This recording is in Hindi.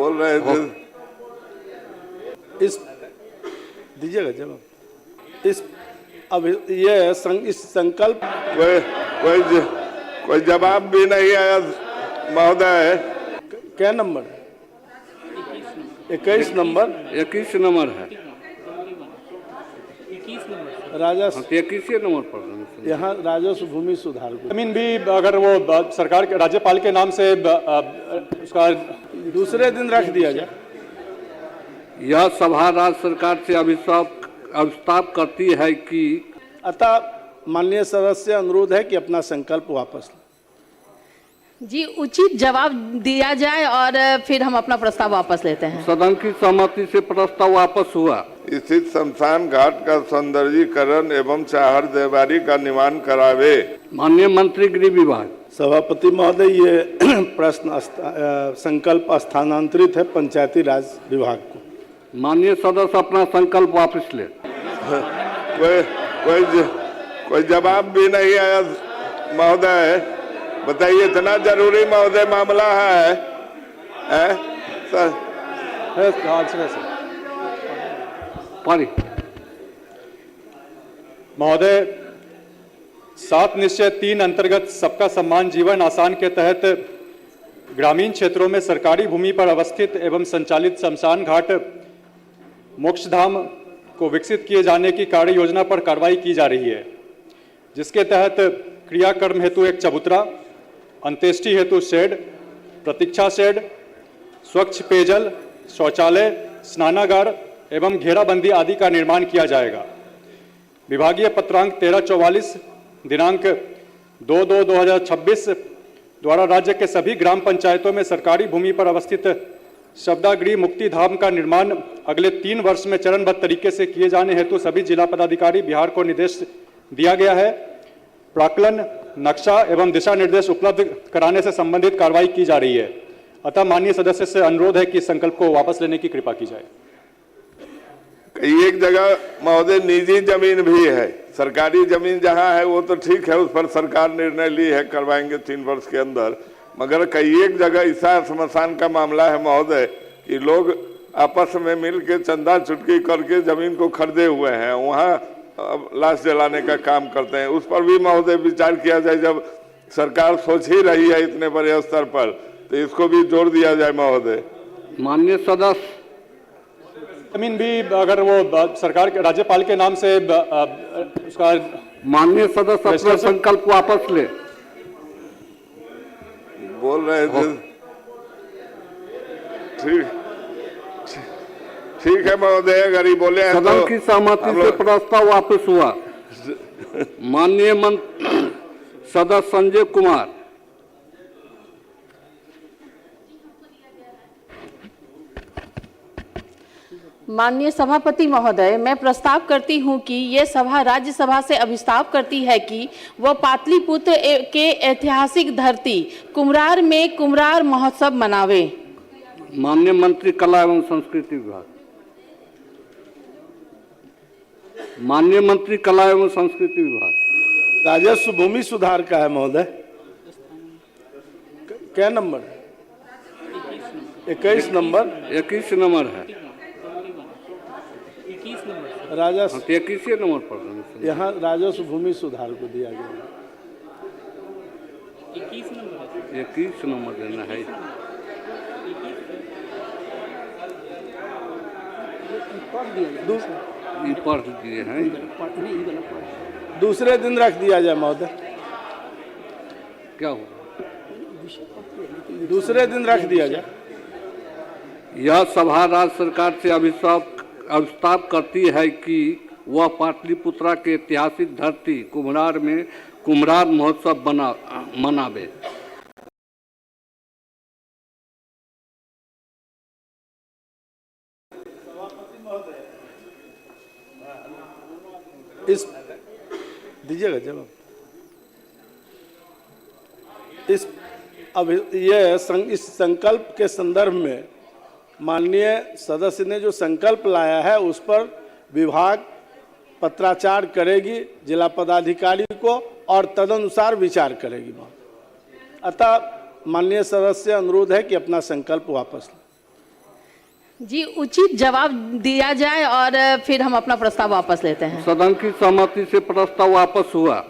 बोल रहे थे। इस दीजिएगा जवाब। इस संकल्प कोई जवाब भी नहीं आया महोदय। क्या नंबर है? 21 नंबर 21 नंबर है। राजस्व 21 नंबर पर यहाँ राजस्व भूमि सुधार को जमीन भी अगर वो सरकार के राज्यपाल के नाम से उसका दूसरे दिन रख दिया जाए। यह सभा राज्य सरकार से अभिस्ताप करती है कि अतः माननीय सदस्य अनुरोध है कि अपना संकल्प वापस लें। जी उचित जवाब दिया जाए और फिर हम अपना प्रस्ताव वापस लेते हैं। सदन की सहमति से प्रस्ताव वापस हुआ। स्थित शमशान घाट का सौंदर्यीकरण एवं चाहर देवारी का निर्माण करावे। माननीय मंत्री गृह विभाग। सभापति महोदय, ये प्रश्न संकल्प स्थानांतरित है पंचायती राज विभाग को। माननीय सदस्य अपना संकल्प वापस ले। कोई जवाब भी नहीं आया महोदय। बताइए, इतना जरूरी महोदय मामला है सर? पारी महोदय, 7 निश्चय 3 अंतर्गत सबका सम्मान जीवन आसान के तहत ग्रामीण क्षेत्रों में सरकारी भूमि पर अवस्थित एवं संचालित शमशान घाट मोक्षधाम को विकसित किए जाने की कार्य योजना पर कार्रवाई की जा रही है, जिसके तहत क्रियाकर्म हेतु एक चबूतरा, अंत्येष्टि हेतु शेड, प्रतीक्षा शेड, स्वच्छ पेयजल, शौचालय, स्नानागार एवं घेराबंदी आदि का निर्माण किया जाएगा। विभागीय पत्रांक 1344 दिनांक 2/2/2026 द्वारा राज्य के सभी ग्राम पंचायतों में सरकारी भूमि पर अवस्थित शब्दागृह मुक्ति धाम का निर्माण अगले 3 वर्ष में चरणबद्ध तरीके से किए जाने हेतु सभी जिला पदाधिकारी बिहार को निर्देश दिया गया है। प्राक्कलन, नक्शा एवं दिशा निर्देश उपलब्ध कराने से संबंधित कार्रवाई की जा रही है। अतः माननीय सदस्य से अनुरोध है कि इस संकल्प को वापस लेने की कृपा की जाए। एक जगह महोदय निजी जमीन भी है, सरकारी जमीन जहां है वो तो ठीक है, उस पर सरकार निर्णय ली है, करवाएंगे 3 वर्ष के अंदर। मगर कई एक जगह ऐसा शमशान का मामला है महोदय कि लोग आपस में मिल के चंदा चुटकी करके जमीन को खरीदे हुए हैं, वहाँ लाश जलाने का काम करते हैं। उस पर भी महोदय विचार किया जाए। जब सरकार सोच ही रही है इतने बड़े स्तर पर, तो इसको भी जोड़ दिया जाए महोदय। माननीय सदस्य, जमीन भी अगर वो सरकार के राज्यपाल के नाम से उसका माननीय सदस्य अपना संकल्प वापस ले। बोल रहे थे। ठीक है महोदय, अगर ही बोले हैं सदन तो की सहमति से प्रस्ताव वापस हुआ। माननीय सदस्य संजय कुमार। माननीय सभापति महोदय, मैं प्रस्ताव करती हूं कि ये सभा राज्यसभा से अभिस्ताप करती है कि वह पाटलिपुत्र के ऐतिहासिक धरती कुम्हरार में कुम्हरार महोत्सव मनावे। माननीय मंत्री कला एवं संस्कृति विभाग। माननीय मंत्री कला एवं संस्कृति विभाग। राजस्व भूमि सुधार का है महोदय। क्या नंबर है? 21 नंबर 21 नंबर है। राजस्व 21 नंबर पर यहाँ राजस्व भूमि सुधार को दिया गया। 21 नंबर देना है। पढ़ दिए हैं। दूसरे दिन रख दिया जाए महोदय। क्या हुआ? दूसरे दिन रख दिया जाए। यह सभा राज्य सरकार से अभिस्ताप करती है कि वह पाटलिपुत्रा के ऐतिहासिक धरती कुम्हरार में कुम्हरार महोत्सव मनावे। इस दीजिएगा जवाब। इस संकल्प के संदर्भ में माननीय सदस्य ने जो संकल्प लाया है उस पर विभाग पत्राचार करेगी जिला पदाधिकारी को और तदनुसार विचार करेगी। अतः माननीय सदस्य अनुरोध है कि अपना संकल्प वापस लें। जी, उचित जवाब दिया जाए और फिर हम अपना प्रस्ताव वापस लेते हैं। सदन की सहमति से प्रस्ताव वापस हुआ।